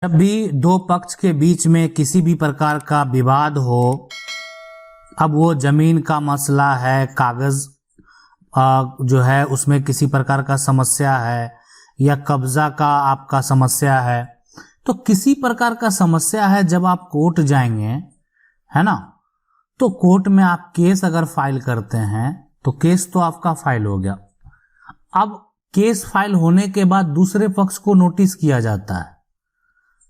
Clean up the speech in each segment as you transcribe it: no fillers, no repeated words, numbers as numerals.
जब भी दो पक्ष के बीच में किसी भी प्रकार का विवाद हो, अब वो जमीन का मसला है, कागज जो है उसमें किसी प्रकार का समस्या है, या कब्जा का आपका समस्या है, तो किसी प्रकार का समस्या है, जब आप कोर्ट जाएंगे, है ना, तो कोर्ट में आप केस अगर फाइल करते हैं तो केस तो आपका फाइल हो गया। अब केस फाइल होने के बाद दूसरे पक्ष को नोटिस किया जाता है।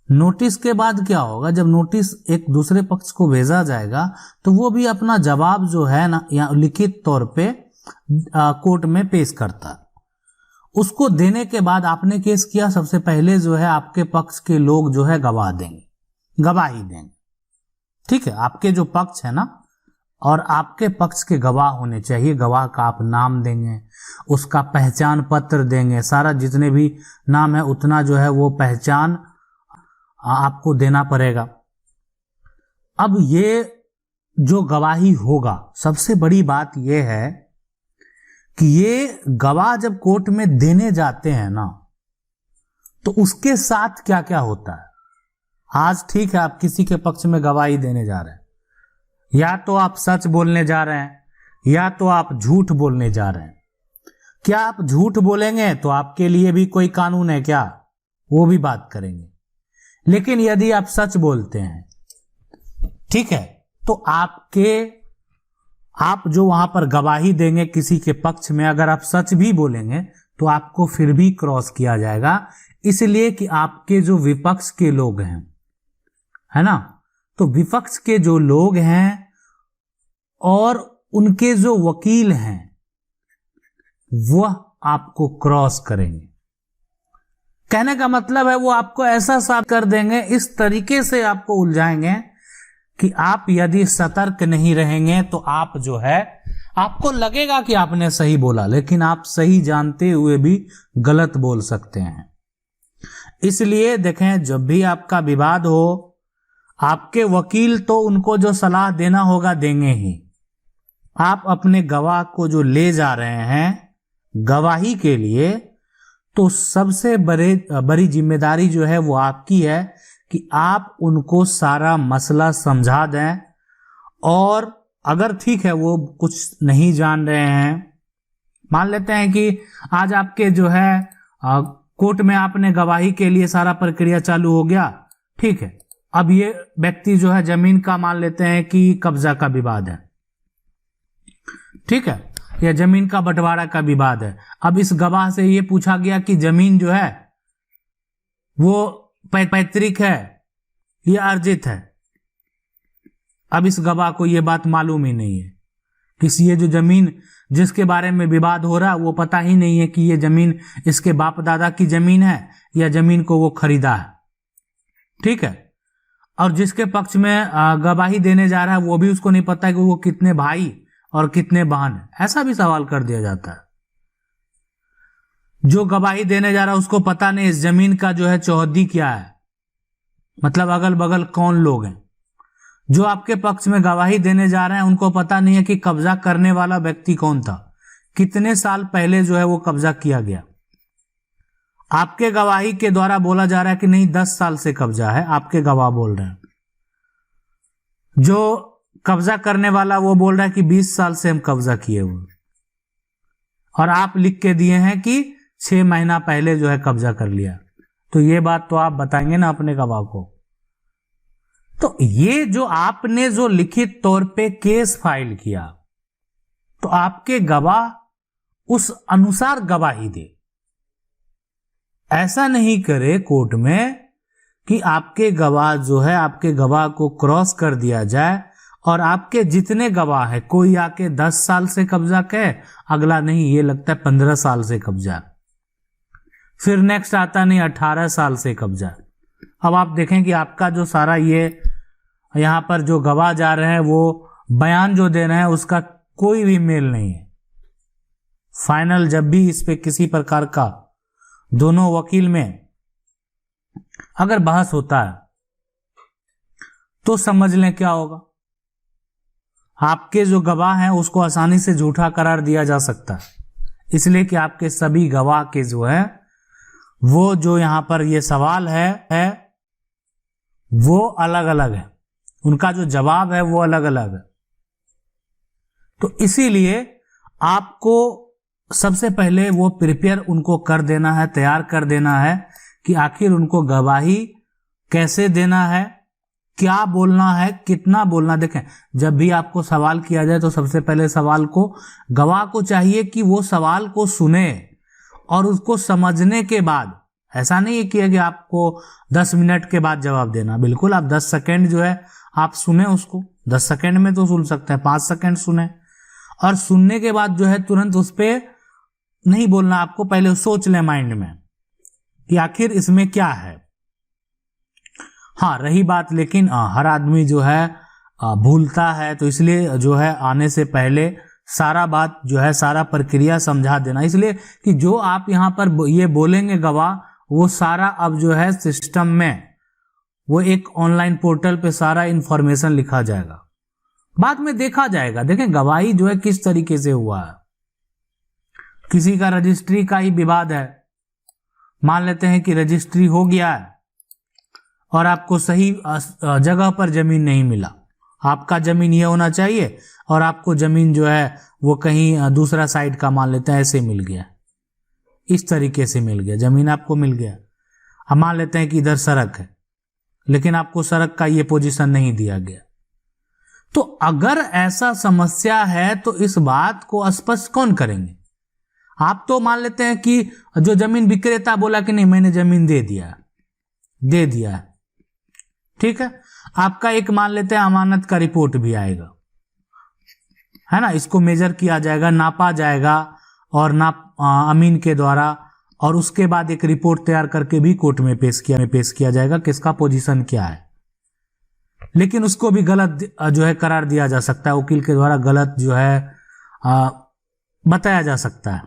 नोटिस के बाद क्या होगा, जब नोटिस एक दूसरे पक्ष को भेजा जाएगा तो वो भी अपना जवाब जो है ना, या लिखित तौर पे कोर्ट में पेश करता है। उसको देने के बाद आपने केस किया, सबसे पहले जो है आपके पक्ष के लोग जो है गवाही देंगे। ठीक है, आपके जो पक्ष है ना, और आपके पक्ष के गवाह होने चाहिए। गवाह का आप नाम देंगे, उसका पहचान पत्र देंगे, सारा जितने भी नाम है उतना जो है वो पहचान आपको देना पड़ेगा। अब ये जो गवाही होगा, सबसे बड़ी बात यह है कि ये गवाह जब कोर्ट में देने जाते हैं ना, तो उसके साथ क्या क्या होता है। आज ठीक है, आप किसी के पक्ष में गवाही देने जा रहे हैं, या तो आप सच बोलने जा रहे हैं, या तो आप झूठ बोलने जा रहे हैं। क्या आप झूठ बोलेंगे तो आपके लिए भी कोई कानून है क्या, वो भी बात करेंगे। लेकिन यदि आप सच बोलते हैं, ठीक है, तो आप जो वहां पर गवाही देंगे किसी के पक्ष में, अगर आप सच भी बोलेंगे तो आपको फिर भी क्रॉस किया जाएगा, इसलिए कि आपके जो विपक्ष के लोग हैं, है ना, तो विपक्ष के जो लोग हैं और उनके जो वकील हैं वह आपको क्रॉस करेंगे। कहने का मतलब है वो आपको ऐसा साबित कर देंगे, इस तरीके से आपको उलझाएंगे कि आप यदि सतर्क नहीं रहेंगे तो आप जो है, आपको लगेगा कि आपने सही बोला, लेकिन आप सही जानते हुए भी गलत बोल सकते हैं। इसलिए देखें, जब भी आपका विवाद हो, आपके वकील तो उनको जो सलाह देना होगा देंगे ही। आप अपने गवाह को जो ले जा रहे हैं गवाही के लिए, तो सबसे बड़ी जिम्मेदारी जो है वो आपकी है कि आप उनको सारा मसला समझा दें। और अगर ठीक है वो कुछ नहीं जान रहे हैं, मान लेते हैं कि आज आपके जो है कोर्ट में आपने गवाही के लिए सारा प्रक्रिया चालू हो गया, ठीक है, अब ये व्यक्ति जो है जमीन का, मान लेते हैं कि कब्जा का विवाद है, ठीक है, या जमीन का बंटवारा का विवाद है। अब इस गवाह से ये पूछा गया कि जमीन जो है वो पैतृक है या अर्जित है। अब इस गवाह को ये बात मालूम ही नहीं है, किसी ये जो जमीन जिसके बारे में विवाद हो रहा है वो पता ही नहीं है कि ये जमीन इसके बाप दादा की जमीन है या जमीन को वो खरीदा है, ठीक है। और जिसके पक्ष में गवाही देने जा रहा है वो भी उसको नहीं पता है कि वो कितने भाई और कितने बहन है, ऐसा भी सवाल कर दिया जाता है। जो गवाही देने जा रहा है उसको पता नहीं इस जमीन का जो है चौहद्दी क्या है, मतलब अगल बगल कौन लोग हैं। जो आपके पक्ष में गवाही देने जा रहे हैं उनको पता नहीं है कि कब्जा करने वाला व्यक्ति कौन था, कितने साल पहले जो है वो कब्जा किया गया। आपके गवाही के द्वारा बोला जा रहा है कि नहीं 10 साल से कब्जा है, आपके गवाह बोल रहे हैं। जो कब्जा करने वाला वो बोल रहा है कि 20 साल से हम कब्जा किए हुए, और आप लिख के दिए हैं कि 6 महीना पहले जो है कब्जा कर लिया। तो ये बात तो आप बताएंगे ना अपने गवाह को। तो ये जो आपने जो लिखित तौर पे केस फाइल किया, तो आपके गवाह उस अनुसार गवाही दे। ऐसा नहीं करे कोर्ट में कि आपके गवाह जो है, आपके गवाह को क्रॉस कर दिया जाए और आपके जितने गवाह है, कोई आके 10 साल से कब्जा कहे, अगला नहीं ये लगता है 15 साल से कब्जा, फिर नेक्स्ट आता नहीं 18 साल से कब्जा। अब आप देखें कि आपका जो सारा ये यहां पर जो गवाह जा रहे हैं वो बयान जो दे रहे हैं उसका कोई भी मेल नहीं है। फाइनल जब भी इस पे किसी प्रकार का दोनों वकील में अगर बहस होता है तो समझ लें क्या होगा, आपके जो गवाह हैं उसको आसानी से झूठा करार दिया जा सकता है, इसलिए कि आपके सभी गवाह के जो है वो जो यहां पर ये सवाल है वो अलग अलग है, उनका जो जवाब है वो अलग अलग है। तो इसीलिए आपको सबसे पहले वो प्रिपेयर उनको कर देना है, तैयार कर देना है कि आखिर उनको गवाही कैसे देना है, क्या बोलना है, कितना बोलना। देखें, जब भी आपको सवाल किया जाए तो सबसे पहले सवाल को गवाह को चाहिए कि वो सवाल को सुने और उसको समझने के बाद, ऐसा नहीं है कि आपको 10 मिनट के बाद जवाब देना, बिल्कुल आप 10 सेकंड जो है आप सुने उसको, 10 सेकंड में तो सुन सकते हैं, 5 सेकंड सुने, और सुनने के बाद जो है तुरंत उस पर नहीं बोलना, आपको पहले सोच ले माइंड में कि आखिर इसमें क्या है। हाँ, रही बात, लेकिन हर आदमी जो है भूलता है, तो इसलिए जो है आने से पहले सारा बात जो है, सारा प्रक्रिया समझा देना, इसलिए कि जो आप यहाँ पर ये बोलेंगे गवाह, वो सारा अब जो है सिस्टम में, वो एक ऑनलाइन पोर्टल पे सारा इंफॉर्मेशन लिखा जाएगा, बाद में देखा जाएगा। देखें, गवाही जो है किस तरीके से हुआ है। किसी का रजिस्ट्री का ही विवाद है, मान लेते हैं कि रजिस्ट्री हो गया है और आपको सही जगह पर जमीन नहीं मिला, आपका जमीन ये होना चाहिए और आपको जमीन जो है वो कहीं दूसरा साइड का मान लेते हैं ऐसे मिल गया, इस तरीके से मिल गया, जमीन आपको मिल गया। हम मान लेते हैं कि इधर सड़क है, लेकिन आपको सड़क का ये पोजीशन नहीं दिया गया। तो अगर ऐसा समस्या है तो इस बात को स्पष्ट कौन करेंगे? आप तो मान लेते हैं कि जो जमीन विक्रेता बोला कि नहीं मैंने जमीन दे दिया है, ठीक है, आपका एक मान लेते हैं अमानत का रिपोर्ट भी आएगा, है ना, इसको मेजर किया जाएगा, नापा जाएगा और अमीन के द्वारा, और उसके बाद एक रिपोर्ट तैयार करके भी कोर्ट में पेश किया जाएगा किसका पोजीशन क्या है। लेकिन उसको भी गलत जो है करार दिया जा सकता है, वकील के द्वारा गलत जो है बताया जा सकता है,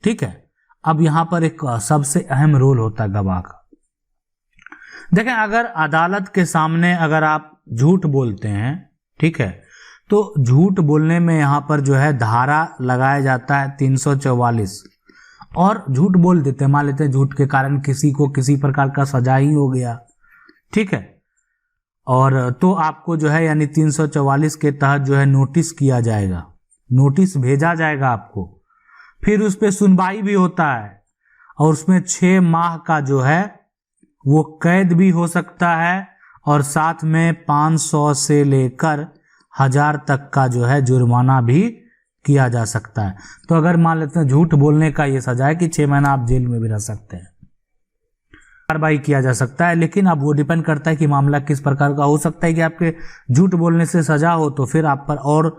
ठीक है। अब यहां पर एक सबसे अहम रोल होता है गवाह का। देखें, अगर अदालत के सामने अगर आप झूठ बोलते हैं, ठीक है, तो झूठ बोलने में यहां पर जो है धारा लगाया जाता है 344, और झूठ बोल देते हैं, मान लेते हैं झूठ के कारण किसी को किसी प्रकार का सजा ही हो गया, ठीक है, और तो आपको जो है यानी 344 के तहत जो है नोटिस किया जाएगा, नोटिस भेजा जाएगा आपको, फिर उस पर सुनवाई भी होता है और उसमें 6 माह का जो है वो कैद भी हो सकता है, और साथ में 500 से लेकर 1000 तक का जो है जुर्माना भी किया जा सकता है। तो अगर मान लेते हैं झूठ बोलने का ये सजा है कि 6 महीना आप जेल में भी रह सकते हैं, कार्रवाई किया जा सकता है। लेकिन अब वो डिपेंड करता है कि मामला किस प्रकार का हो सकता है कि आपके झूठ बोलने से सजा हो तो फिर आप पर और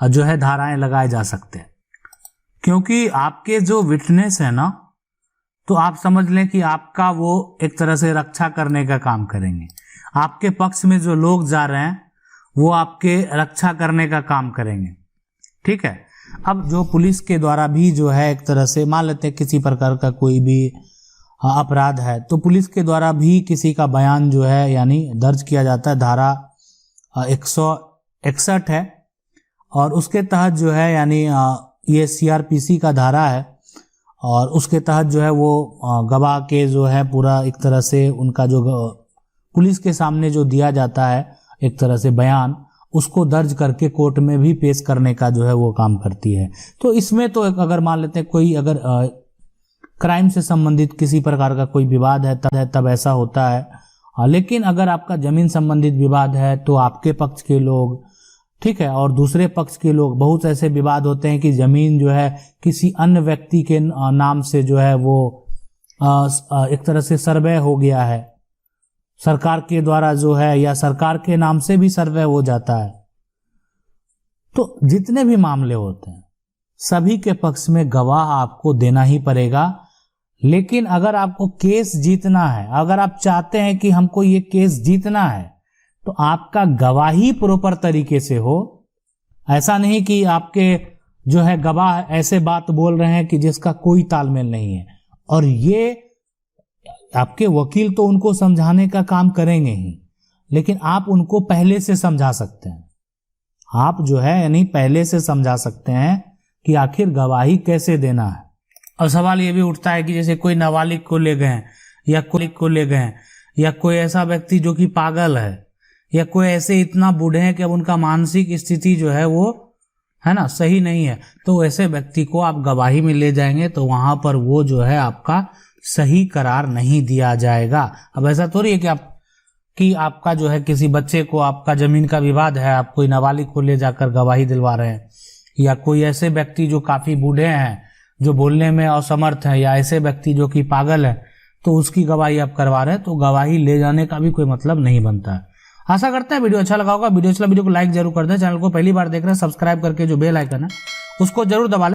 जो है धाराएं लगाए जा सकते हैं, क्योंकि आपके जो विटनेस है ना, तो आप समझ लें कि आपका वो एक तरह से रक्षा करने का काम करेंगे। आपके पक्ष में जो लोग जा रहे हैं वो आपके रक्षा करने का काम करेंगे, ठीक है। अब जो पुलिस के द्वारा भी जो है एक तरह से मान लेते हैं किसी प्रकार का कोई भी अपराध है, तो पुलिस के द्वारा भी किसी का बयान जो है यानी दर्ज किया जाता है, धारा 161 है, और उसके तहत जो है यानी ये सीआरपीसी का धारा है, और उसके तहत जो है वो गवाह के जो है पूरा एक तरह से उनका जो पुलिस के सामने जो दिया जाता है एक तरह से बयान, उसको दर्ज करके कोर्ट में भी पेश करने का जो है वो काम करती है। तो इसमें तो अगर मान लेते हैं कोई अगर क्राइम से संबंधित किसी प्रकार का कोई विवाद है तब ऐसा होता है, लेकिन अगर आपका जमीन संबंधित विवाद है तो आपके पक्ष के लोग, ठीक है, और दूसरे पक्ष के लोग, बहुत ऐसे विवाद होते हैं कि जमीन जो है किसी अन्य व्यक्ति के नाम से जो है वो एक तरह से सर्वे हो गया है, सरकार के द्वारा जो है या सरकार के नाम से भी सर्वे हो जाता है। तो जितने भी मामले होते हैं सभी के पक्ष में गवाह आपको देना ही पड़ेगा। लेकिन अगर आपको केस जीतना है, अगर आप चाहते हैं कि हमको ये केस जीतना है, तो आपका गवाही प्रॉपर तरीके से हो। ऐसा नहीं कि आपके जो है गवाह ऐसे बात बोल रहे हैं कि जिसका कोई तालमेल नहीं है, और ये आपके वकील तो उनको समझाने का काम करेंगे ही, लेकिन आप उनको पहले से समझा सकते हैं। आप जो है यानी पहले से समझा सकते हैं कि आखिर गवाही कैसे देना है। और सवाल ये भी उठता है कि जैसे कोई नाबालिग को ले गए या कोई को ले गए या कोई ऐसा व्यक्ति जो कि पागल है, या कोई ऐसे इतना बूढ़े हैं कि अब उनका मानसिक स्थिति जो है वो है ना सही नहीं है, तो ऐसे व्यक्ति को आप गवाही में ले जाएंगे तो वहां पर वो जो है आपका सही करार नहीं दिया जाएगा। अब ऐसा थोड़ी है कि आपका जो है किसी बच्चे को, आपका जमीन का विवाद है, आप कोई नाबालिग को ले जाकर गवाही दिलवा रहे हैं, या कोई ऐसे व्यक्ति जो काफी बूढ़े हैं, जो बोलने में असमर्थ है, या ऐसे व्यक्ति जो कि पागल है, तो उसकी गवाही आप करवा रहे हैं, तो गवाही ले जाने का भी कोई मतलब नहीं बनता है। आशा करते हैं वीडियो अच्छा लगा होगा। वीडियो को लाइक जरूर कर दें। चैनल को पहली बार देख रहे हैं, सब्सक्राइब करके जो बेल आइकन है उसको जरूर दबा लें।